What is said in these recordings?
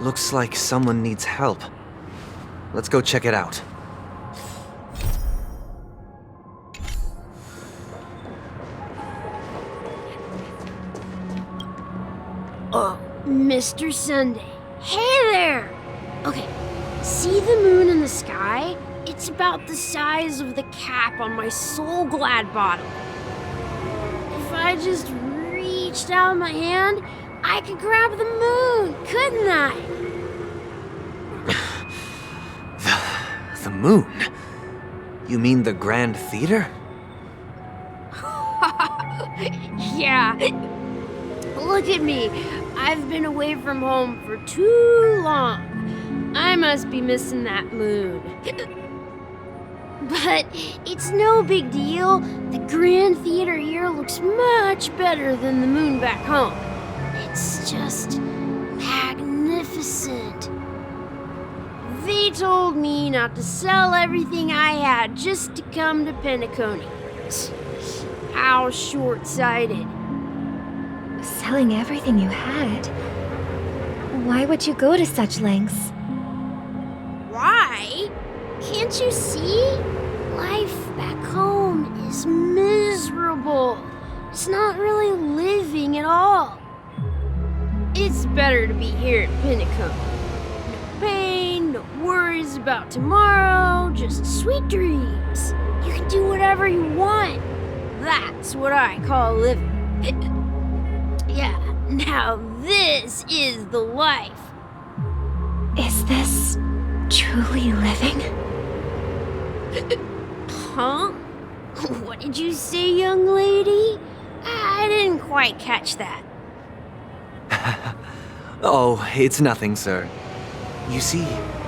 Looks like someone needs help. Let's go check it out. Oh, Mr. Sunday. Hey there! Okay, see the moon in the sky? It's about the size of the cap on my Soul Glad bottle. If I just reached out my hand, I could grab the moon, couldn't I? The moon? You mean the Grand Theater? Yeah. Look at me. I've been away from home for too long. I must be missing that moon. But it's no big deal. The Grand Theater here looks much better than the moon back home. It's just magnificent. They told me not to sell everything I had just to come to Penacony. How short-sighted. Selling everything you had? Why would you go to such lengths? Why? Can't you see? Life back home is miserable. It's not really living at all. It's better to be here at Pinnacle. No pain, no worries about tomorrow, just sweet dreams. You can do whatever you want. That's what I call living. Yeah, now this is the life. Is this truly living? Huh? What did you say, young lady? I didn't quite catch that. Oh, it's nothing, sir. You see,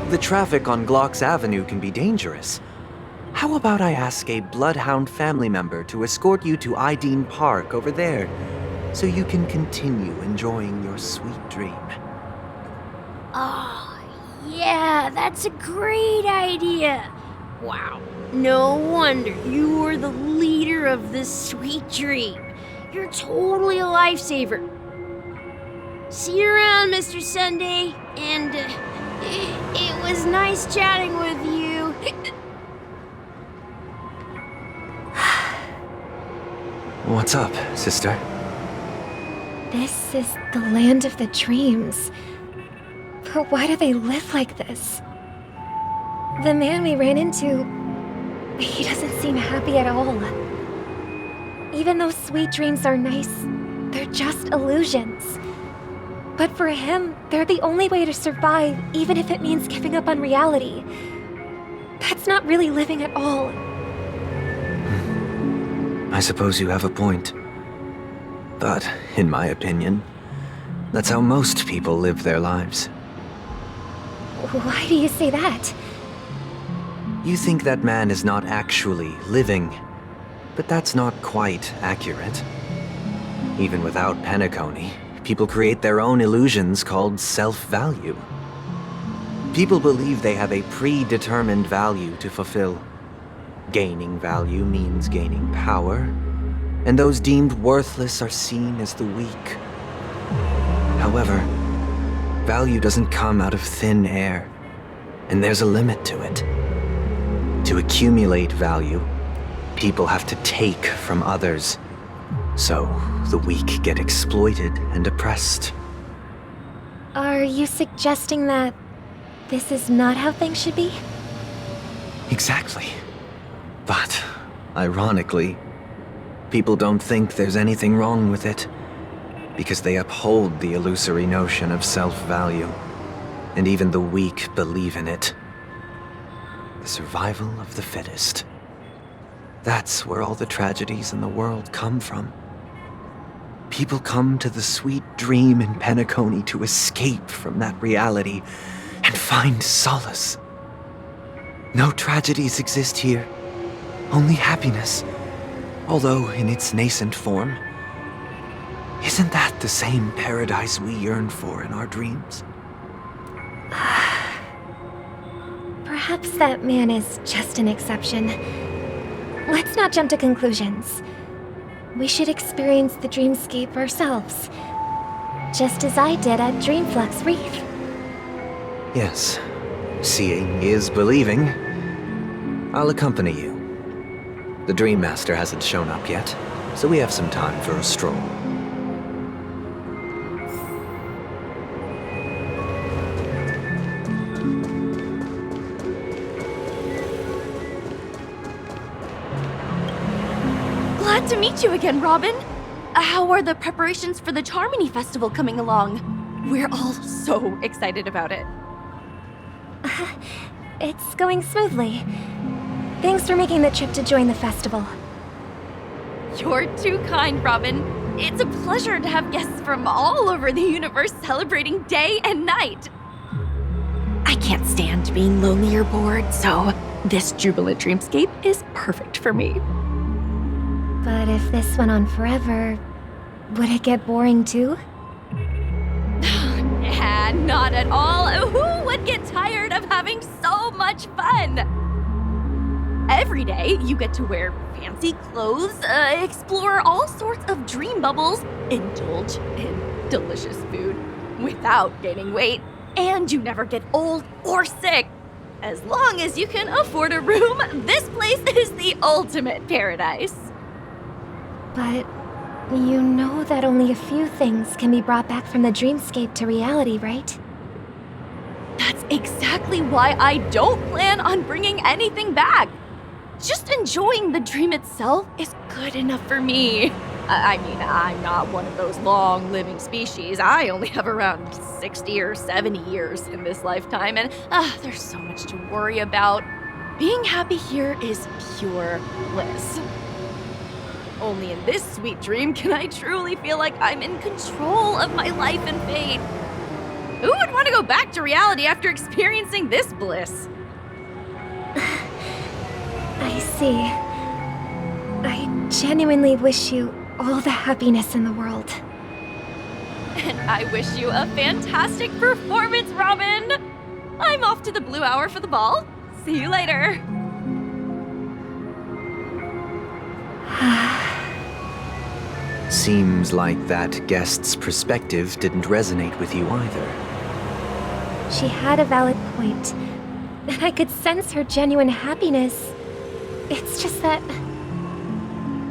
the traffic on Glock's Avenue can be dangerous. How about I ask a Bloodhound family member to escort you to Ideen Park over there, so you can continue enjoying your sweet dream? Oh, yeah, that's a great idea. Wow, no wonder you were the leader of this sweet dream. You're totally a lifesaver. See you around, Mr. Sunday, and it was nice chatting with you. What's up, sister? This is the land of the dreams. But why do they live like this? The man we ran into, he doesn't seem happy at all. Even though sweet dreams are nice, they're just illusions. But for him, they're the only way to survive, even if it means giving up on reality. That's not really living at all. I suppose you have a point. But, in my opinion, that's how most people live their lives. Why do you say that? You think that man is not actually living, but that's not quite accurate. Even without Penacony, people create their own illusions called self-value. People believe they have a predetermined value to fulfill. Gaining value means gaining power, and those deemed worthless are seen as the weak. However, value doesn't come out of thin air, and there's a limit to it. To accumulate value, people have to take from others, so the weak get exploited and oppressed. Are you suggesting that this is not how things should be? Exactly. But, ironically, people don't think there's anything wrong with it, because they uphold the illusory notion of self-value, and even the weak believe in it. The survival of the fittest. That's where all the tragedies in the world come from. People come to the sweet dream in Penacony to escape from that reality and find solace. No tragedies exist here, only happiness, although in its nascent form. Isn't that the same paradise we yearn for in our dreams? Perhaps that man is just an exception. Let's not jump to conclusions. We should experience the dreamscape ourselves, just as I did at Dreamflux Reef. Yes, seeing is believing. I'll accompany you. The Dream Master hasn't shown up yet, so we have some time for a stroll. Glad to meet you again, Robin. How are the preparations for the Charmony Festival coming along? We're all so excited about it. It's going smoothly. Thanks for making the trip to join the festival. You're too kind, Robin. It's a pleasure to have guests from all over the universe celebrating day and night. I can't stand being lonely or bored, so this jubilant dreamscape is perfect for me. But if this went on forever, would it get boring too? Nah, not at all. Who would get tired of having so much fun? Every day, you get to wear fancy clothes, explore all sorts of dream bubbles, indulge in delicious food without gaining weight, and you never get old or sick. As long as you can afford a room, this place is the ultimate paradise. But you know that only a few things can be brought back from the dreamscape to reality, right? That's exactly why I don't plan on bringing anything back. Just enjoying the dream itself is good enough for me. I mean, I'm not one of those long-living species. I only have around 60 or 70 years in this lifetime, and there's so much to worry about. Being happy here is pure bliss. Only in this sweet dream can I truly feel like I'm in control of my life and fate. Who would want to go back to reality after experiencing this bliss? I see. I genuinely wish you all the happiness in the world. And I wish you a fantastic performance, Robin! I'm off to the Blue Hour for the ball. See you later. Seems like that guest's perspective didn't resonate with you either. She had a valid point, and I could sense her genuine happiness. It's just that...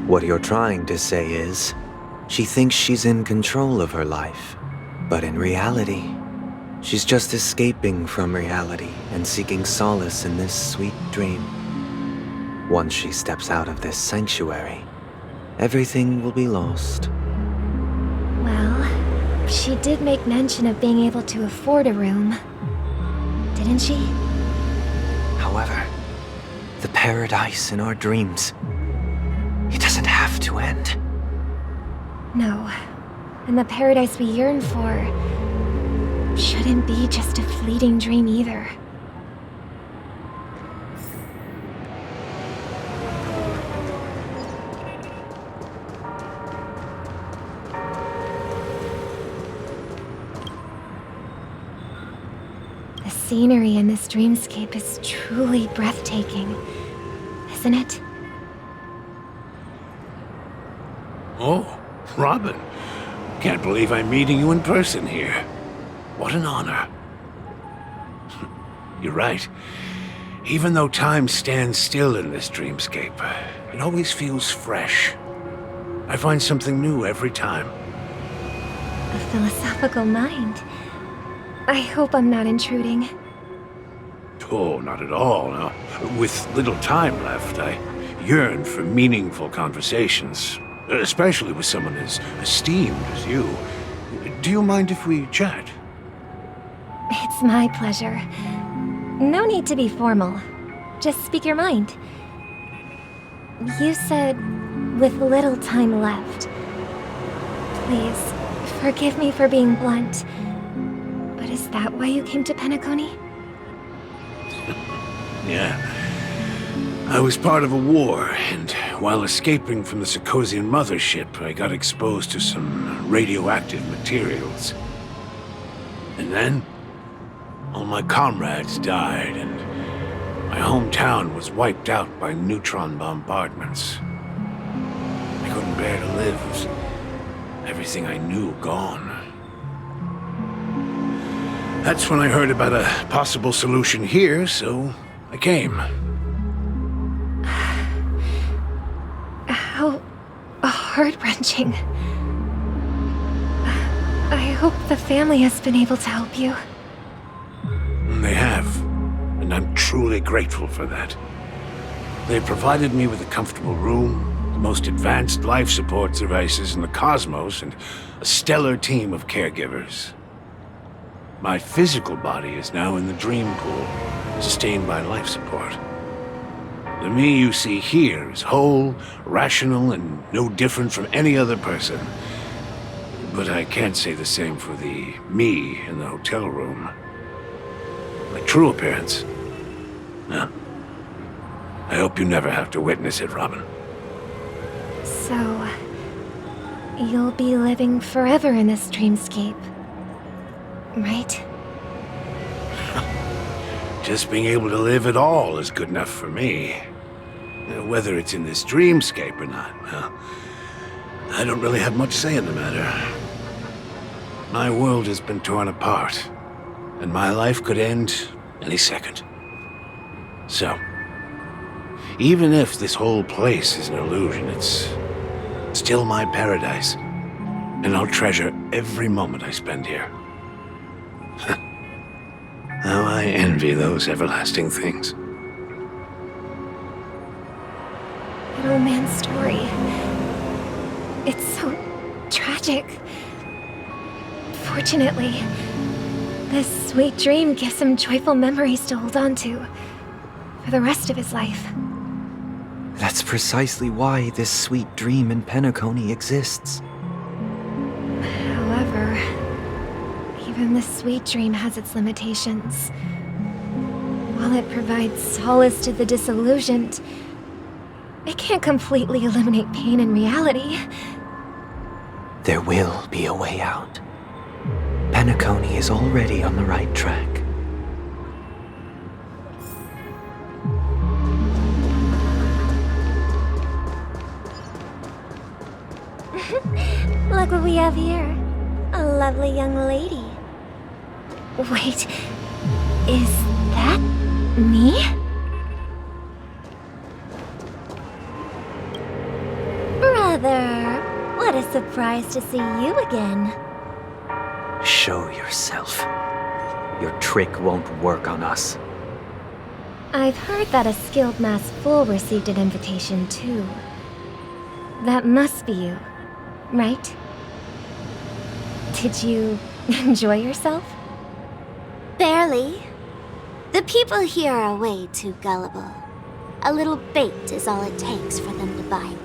What you're trying to say is, she thinks she's in control of her life, but in reality, she's just escaping from reality and seeking solace in this sweet dream. Once she steps out of this sanctuary, everything will be lost. Well, she did make mention of being able to afford a room, didn't she? However, the paradise in our dreams, it doesn't have to end. No, and the paradise we yearn for shouldn't be just a fleeting dream either. The scenery in this dreamscape is truly breathtaking, isn't it? Oh, Robin. Can't believe I'm meeting you in person here. What an honor. You're right. Even though time stands still in this dreamscape, it always feels fresh. I find something new every time. A philosophical mind. I hope I'm not intruding. Oh, not at all. No. With little time left, I yearn for meaningful conversations, especially with someone as esteemed as you. Do you mind if we chat? It's my pleasure. No need to be formal. Just speak your mind. You said, with little time left. Please, forgive me for being blunt. But is that why you came to Penacony? Yeah. I was part of a war, and while escaping from the Sarkosian mothership, I got exposed to some radioactive materials. And then, all my comrades died, and my hometown was wiped out by neutron bombardments. I couldn't bear to live with everything I knew gone. That's when I heard about a possible solution here, so I came. How heart-wrenching. I hope the family has been able to help you. They have, and I'm truly grateful for that. They provided me with a comfortable room, the most advanced life support devices in the cosmos, and a stellar team of caregivers. My physical body is now in the dream pool, sustained by life support. The me you see here is whole, rational, and no different from any other person. But I can't say the same for the me in the hotel room. My true appearance? No. I hope you never have to witness it, Robin. So, you'll be living forever in this dreamscape, right? Just being able to live at all is good enough for me. Whether it's in this dreamscape or not, well, I don't really have much say in the matter. My world has been torn apart, and my life could end any second. So, even if this whole place is an illusion, it's still my paradise, and I'll treasure every moment I spend here. How I envy those everlasting things. That old man's story. It's so tragic. Fortunately, this sweet dream gives him joyful memories to hold on to for the rest of his life. That's precisely why this sweet dream in Penacony exists. However, even this sweet dream has its limitations. While it provides solace to the disillusioned, it can't completely eliminate pain in reality. There will be a way out. Penacony is already on the right track. Look what we have here. A lovely young lady. Wait, is that me? Brother, what a surprise to see you again. Show yourself. Your trick won't work on us. I've heard that a skilled mass fool received an invitation too. That must be you, right? Did you enjoy yourself? Barely. The people here are way too gullible. A little bait is all it takes for them to bite.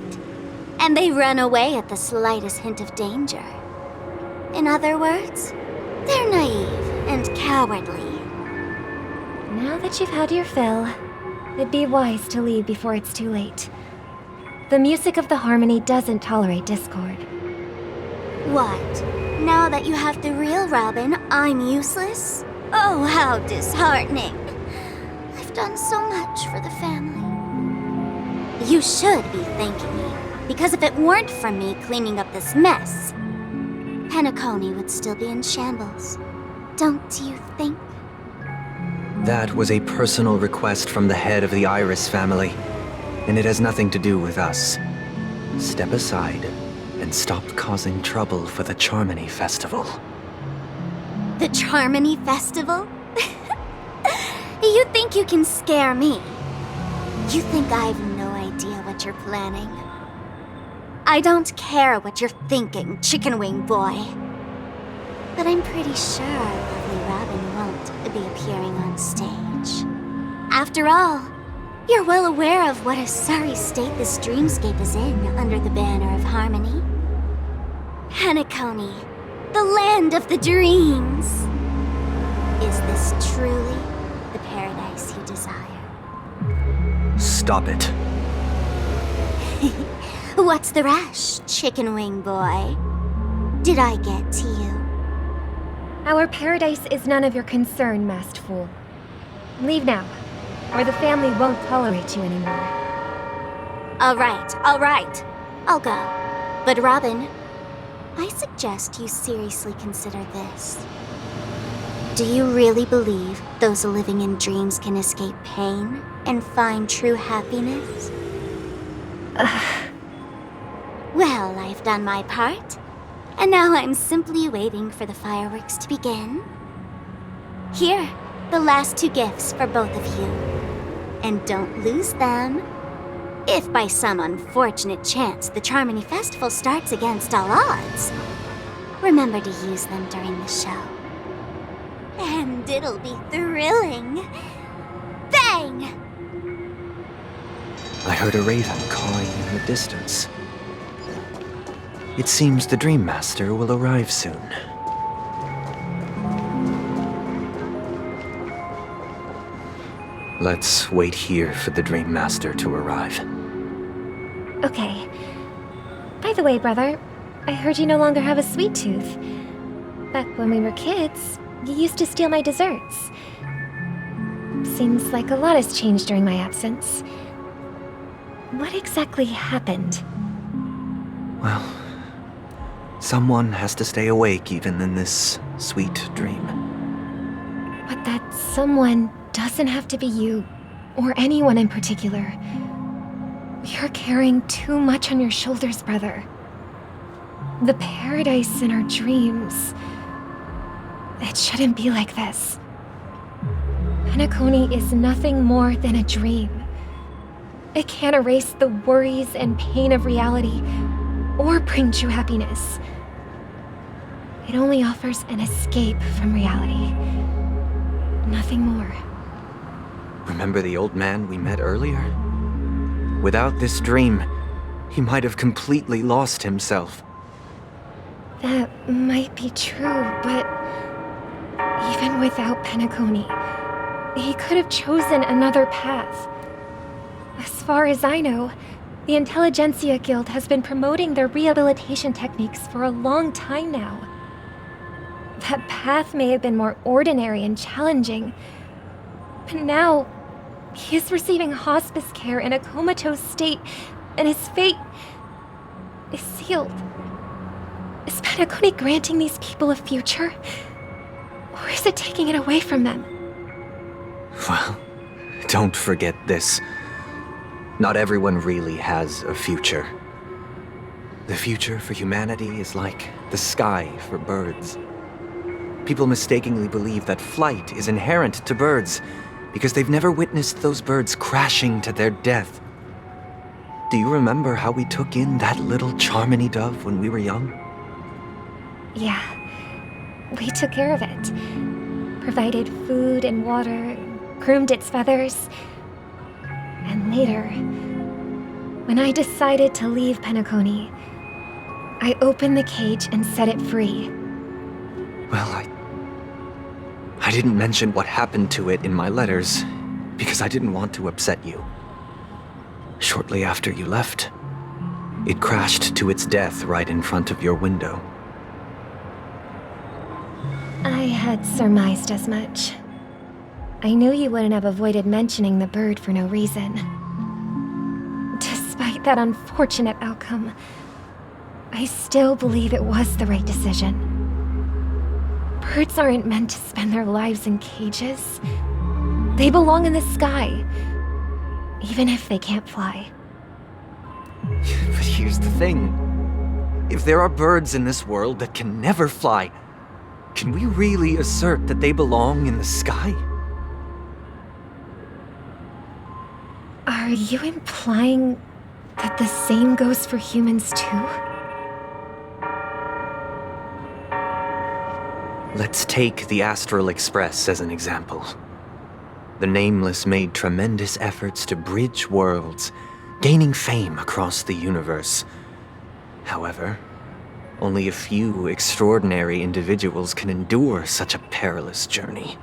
And they run away at the slightest hint of danger. In other words, they're naive and cowardly. Now that you've had your fill, it'd be wise to leave before it's too late. The music of the harmony doesn't tolerate discord. What? Now that you have the real Robin, I'm useless? Oh, how disheartening. I've done so much for the family. You should be thanking me, because if it weren't for me cleaning up this mess, Penacony would still be in shambles. Don't you think? That was a personal request from the head of the Iris family, and it has nothing to do with us. Step aside and stop causing trouble for the Charmony Festival. The Charmony Festival? You think you can scare me? You think I have no idea what you're planning? I don't care what you're thinking, chicken wing boy. But I'm pretty sure lovely Robin won't be appearing on stage. After all, you're well aware of what a sorry state this dreamscape is in under the banner of harmony. Penacony, the land of the dreams. Is this truly the paradise you desire? Stop it. What's the rush, chicken wing boy? Did I get to you? Our paradise is none of your concern, masked fool. Leave now, or the family won't tolerate you anymore. All right. I'll go. But Robin, I suggest you seriously consider this. Do you really believe those living in dreams can escape pain and find true happiness? Well, I've done my part, and now I'm simply waiting for the fireworks to begin. Here, the last 2 gifts for both of you. And don't lose them. If by some unfortunate chance the Charmony Festival starts against all odds, remember to use them during the show. And it'll be thrilling. Bang! I heard a raven cawing in the distance. It seems the Dream Master will arrive soon. Let's wait here for the Dream Master to arrive. Okay. By the way, brother, I heard you no longer have a sweet tooth. Back when we were kids, you used to steal my desserts. Seems like a lot has changed during my absence. What exactly happened? Well, someone has to stay awake even in this sweet dream. But that someone doesn't have to be you, or anyone in particular. You're carrying too much on your shoulders, brother. The paradise in our dreams. It shouldn't be like this. Penacony is nothing more than a dream. It can't erase the worries and pain of reality, or bring true happiness. It only offers an escape from reality. Nothing more. Remember the old man we met earlier? Without this dream, he might have completely lost himself. That might be true, but even without Penacony, he could have chosen another path. As far as I know, the Intelligentsia Guild has been promoting their rehabilitation techniques for a long time now. That path may have been more ordinary and challenging, but now he is receiving hospice care in a comatose state, and his fate is sealed. Is Penacony granting these people a future? Or is it taking it away from them? Well, don't forget this. Not everyone really has a future. The future for humanity is like the sky for birds. People mistakenly believe that flight is inherent to birds because they've never witnessed those birds crashing to their death. Do you remember how we took in that little Charmony dove when we were young? Yeah. We took care of it. Provided food and water, groomed its feathers. And later, when I decided to leave Penacony, I opened the cage and set it free. Well, I didn't mention what happened to it in my letters because I didn't want to upset you. Shortly after you left, it crashed to its death right in front of your window. I had surmised as much. I knew you wouldn't have avoided mentioning the bird for no reason. Despite that unfortunate outcome, I still believe it was the right decision. Birds aren't meant to spend their lives in cages. They belong in the sky, even if they can't fly. But here's the thing. If there are birds in this world that can never fly, can we really assert that they belong in the sky? Are you implying that the same goes for humans too? Let's take the Astral Express as an example. The Nameless made tremendous efforts to bridge worlds, gaining fame across the universe. However, only a few extraordinary individuals can endure such a perilous journey.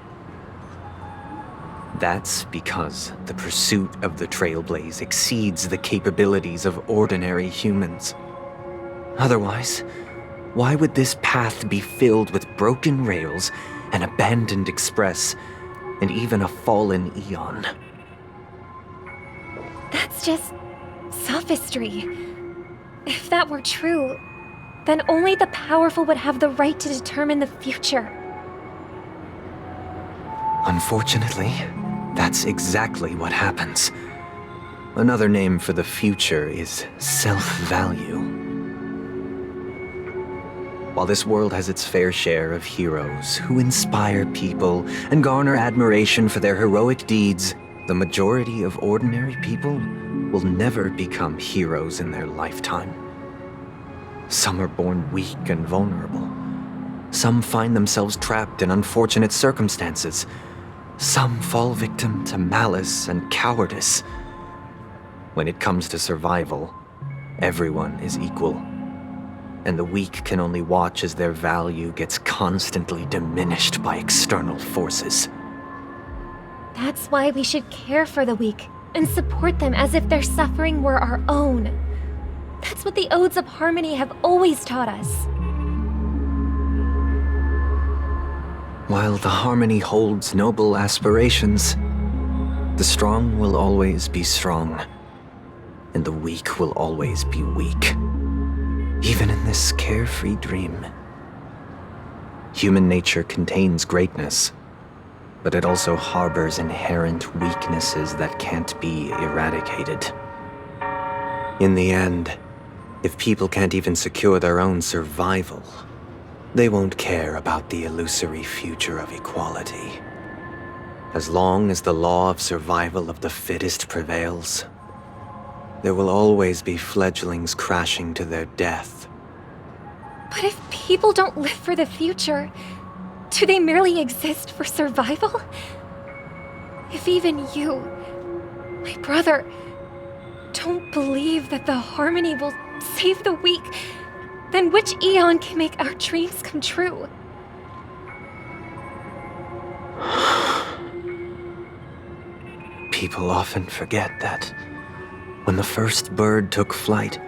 That's because the pursuit of the Trailblaze exceeds the capabilities of ordinary humans. Otherwise, why would this path be filled with broken rails, an abandoned express, and even a fallen Eon? That's just sophistry. If that were true, then only the powerful would have the right to determine the future. Unfortunately, that's exactly what happens. Another name for the future is self-value. While this world has its fair share of heroes who inspire people and garner admiration for their heroic deeds, the majority of ordinary people will never become heroes in their lifetime. Some are born weak and vulnerable. Some find themselves trapped in unfortunate circumstances. Some fall victim to malice and cowardice. When it comes to survival, everyone is equal. And the weak can only watch as their value gets constantly diminished by external forces. That's why we should care for the weak and support them as if their suffering were our own. That's what the Odes of Harmony have always taught us. While the Harmony holds noble aspirations, the strong will always be strong, and the weak will always be weak. Even in this carefree dream. Human nature contains greatness, but it also harbors inherent weaknesses that can't be eradicated. In the end, if people can't even secure their own survival, they won't care about the illusory future of equality. As long as the law of survival of the fittest prevails, there will always be fledglings crashing to their death. But if people don't live for the future, do they merely exist for survival? If even you, my brother, don't believe that the Harmony will save the weak, then which eon can make our dreams come true? People often forget that when the first bird took flight,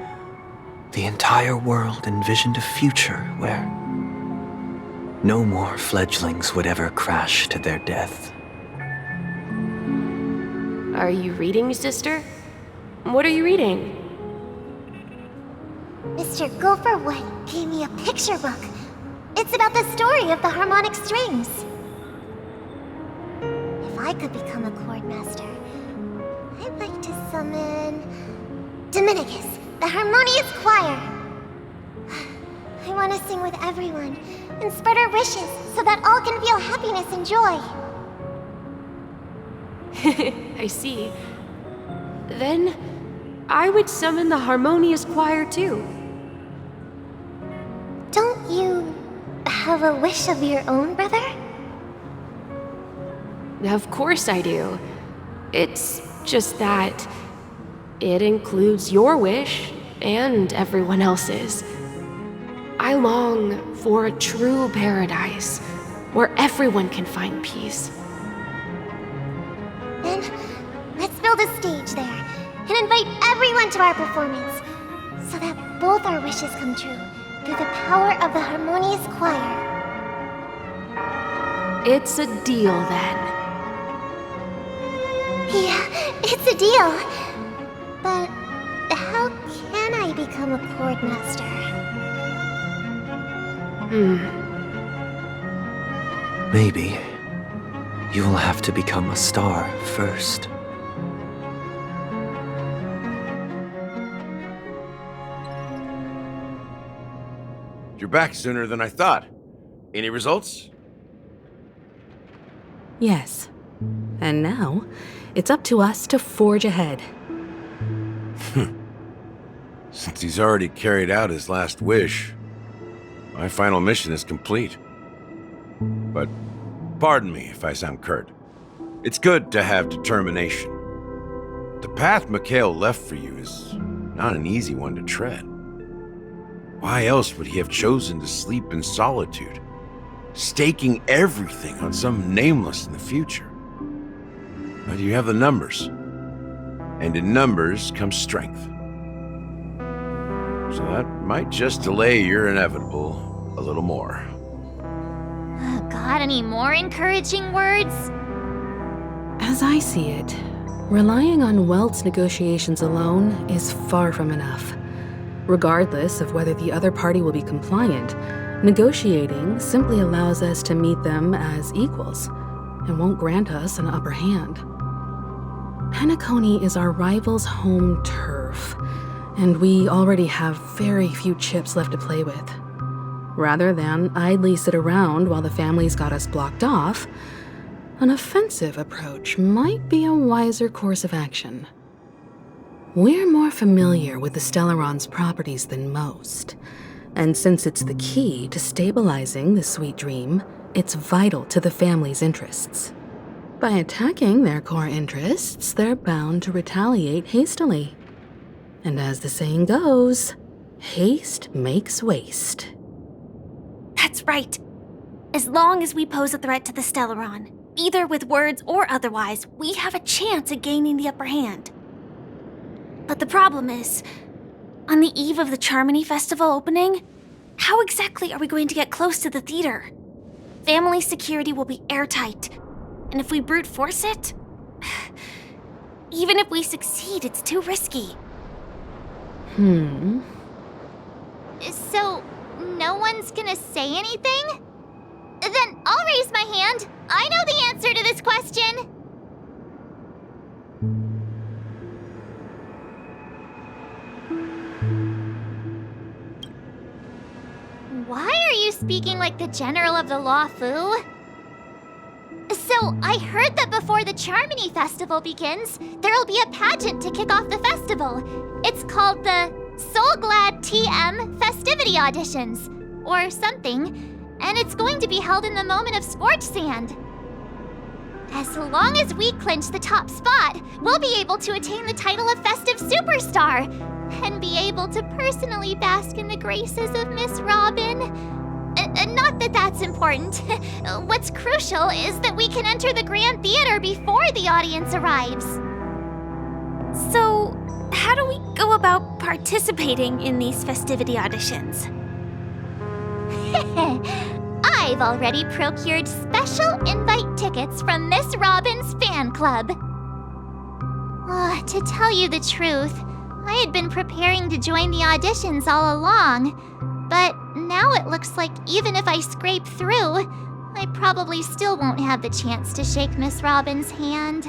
the entire world envisioned a future where no more fledglings would ever crash to their death. Are you reading, sister? What are you reading? Mr. Gopherwood gave me a picture book. It's about the story of the harmonic strings. If I could become a chord master, I'd like to summon Dominicus, the harmonious choir. I want to sing with everyone and spread our wishes so that all can feel happiness and joy. I see. Then, I would summon the harmonious choir too. Don't you have a wish of your own, brother? Of course I do. It's just that it includes your wish and everyone else's. I long for a true paradise where everyone can find peace. Then, let's build a stage there and invite everyone to our performance so that both our wishes come true through the power of the harmonious choir. It's a deal then. Yeah, it's a deal. But how can I become a chord master? Maybe you'll have to become a star first. You're back sooner than I thought. Any results? Yes. And now, it's up to us to forge ahead. Since he's already carried out his last wish, my final mission is complete. But pardon me if I sound curt. It's good to have determination. The path Mikhail left for you is not an easy one to tread. Why else would he have chosen to sleep in solitude, staking everything on some nameless in the future? But you have the numbers, and in numbers comes strength. So that might just delay your inevitable a little more. Got any more encouraging words? As I see it, relying on Welt's negotiations alone is far from enough. Regardless of whether the other party will be compliant, negotiating simply allows us to meet them as equals. and won't grant us an upper hand. Penacony is our rival's home turf, and we already have very few chips left to play with. Rather than idly sit around while the family's got us blocked off, an offensive approach might be a wiser course of action. We're more familiar with the Stellaron's properties than most, and since it's the key to stabilizing the sweet dream, it's vital to the family's interests. By attacking their core interests, they're bound to retaliate hastily. And as the saying goes, haste makes waste. That's right. As long as we pose a threat to the Stellaron, either with words or otherwise, we have a chance at gaining the upper hand. But the problem is, on the eve of the Charmony Festival opening, how exactly are we going to get close to the theater? Family security will be airtight, and if we brute force it, even if we succeed, it's too risky. So, no one's gonna say anything? Then I'll raise my hand. I know the answer to this question. Why are you speaking like the General of the Law Fu? So, I heard that before the Charmony Festival begins, there'll be a pageant to kick off the festival. It's called the Soul Glad TM Festivity Auditions, or something, and it's going to be held in the moment of Scorch Sand. As long as we clinch the top spot, we'll be able to attain the title of Festive Superstar, and be able to personally bask in the graces of Miss Robin. Not that that's important. What's crucial is that we can enter the Grand Theater before the audience arrives. So, how do we go about participating in these festivity auditions? I've already procured special invite tickets from Miss Robin's fan club. To tell you the truth, I had been preparing to join the auditions all along, but now it looks like even if I scrape through, I probably still won't have the chance to shake Miss Robin's hand.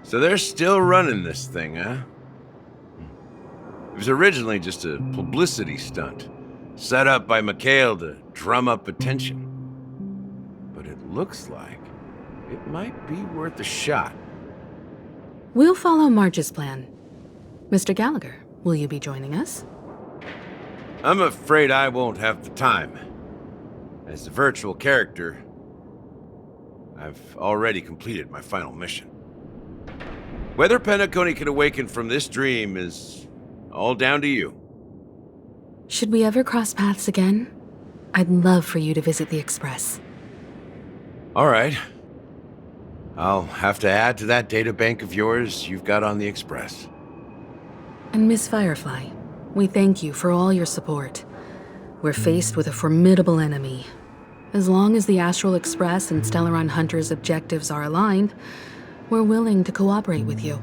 So they're still running this thing, huh? It was originally just a publicity stunt, set up by Mikhail to drum up attention. But it looks like it might be worth a shot. We'll follow Marge's plan. Mr. Gallagher, will you be joining us? I'm afraid I won't have the time. As a virtual character, I've already completed my final mission. Whether Penacony can awaken from this dream is all down to you. Should we ever cross paths again? I'd love for you to visit the Express. All right. I'll have to add to that data bank of yours you've got on the Express. And Miss Firefly, we thank you for all your support. We're faced with a formidable enemy. As long as the Astral Express and Stellaron Hunter's objectives are aligned, we're willing to cooperate with you.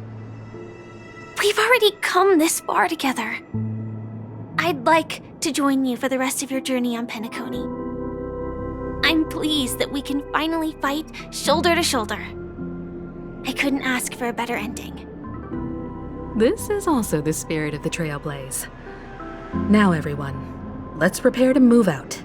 We've already come this far together. I'd like to join you for the rest of your journey on Penacony. I'm pleased that we can finally fight shoulder to shoulder. I couldn't ask for a better ending. This is also the spirit of the Trailblaze. Now, everyone, let's prepare to move out.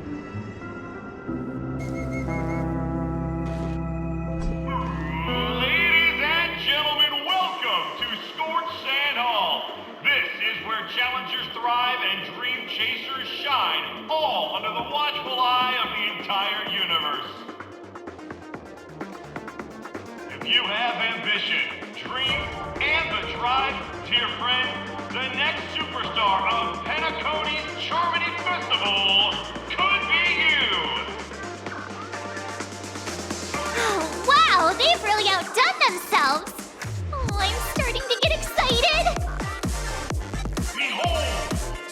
Ladies and gentlemen, welcome to Scorch Sand Hall. This is where challengers thrive and dream chasers shine, all under the watchful eye of the entire universe. If you have ambition, dream, and the drive, dear friend, the next superstar of Penacony's Charmony Festival could be you. Oh, wow, they've really outdone themselves. Oh, I'm starting to get excited. Behold,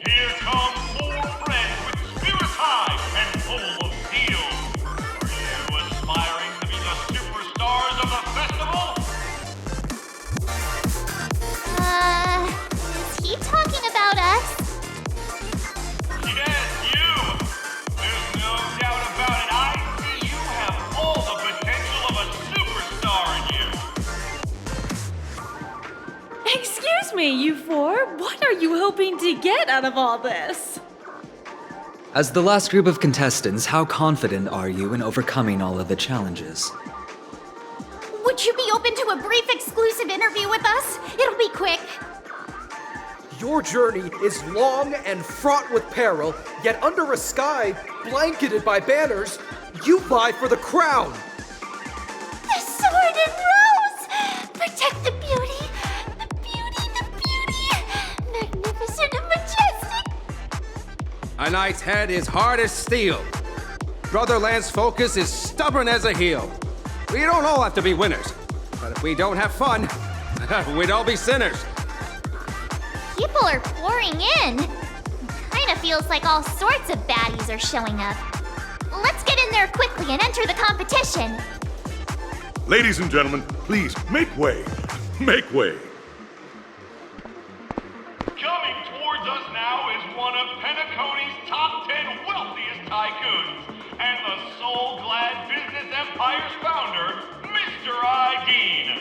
here come 4 friends with spirits high and full of zeal. Are you aspiring to be the superstars of the festival? Is he talking about us? Yes, you! There's no doubt about it. I see you have all the potential of a me, you four. What are you hoping to get out of all this? As the last group of contestants, how confident are you in overcoming all of the challenges? Would you be open to a brief exclusive interview with us? It'll be quick. Your journey is long and fraught with peril, yet under a sky blanketed by banners, you vie for the crown. The sword and rose! Protect the beauty! The beauty, the beauty! Magnificent and majestic! A knight's head is hard as steel. Brother Lance's focus is stubborn as a heel. We don't all have to be winners, but if we don't have fun, we'd all be sinners. People are pouring in. Kinda feels like all sorts of baddies are showing up. Let's get in there quickly and enter the competition. Ladies and gentlemen, please make way. Make way. Coming towards us now is one of Penacony's top 10 wealthiest tycoons and the soul-glad business empire's founder, Mr. Ideen.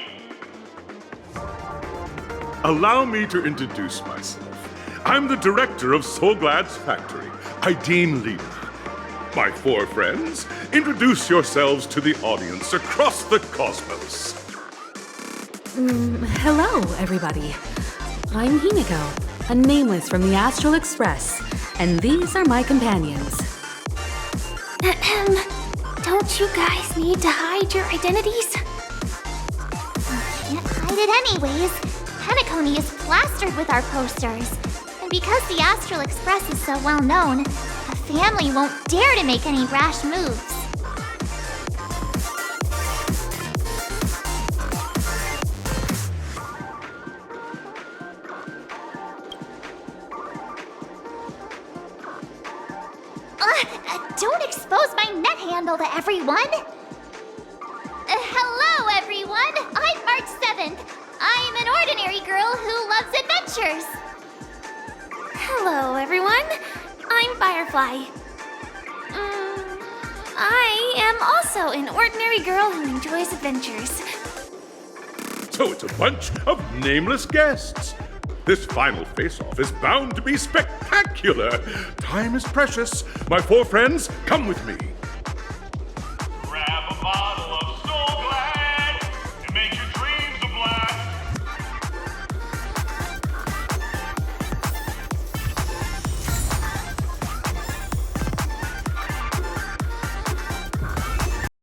Allow me to introduce myself. I'm the director of Soulglad's factory, Ideen Leader. My four friends, introduce yourselves to the audience across the cosmos. Hello, everybody. I'm Himiko, a nameless from the Astral Express, and these are my companions. Don't you guys need to hide your identities? Can't hide it anyways. Penacony is plastered with our posters. And because the Astral Express is so well known, the family won't dare to make any rash moves. Don't expose my net handle to everyone! Hello, everyone! I'm March 7th. I'm an ordinary girl who loves adventures. Hello, everyone. I'm Firefly. I am also an ordinary girl who enjoys adventures. So it's a bunch of nameless guests. This final face-off is bound to be spectacular. Time is precious. My four friends, come with me.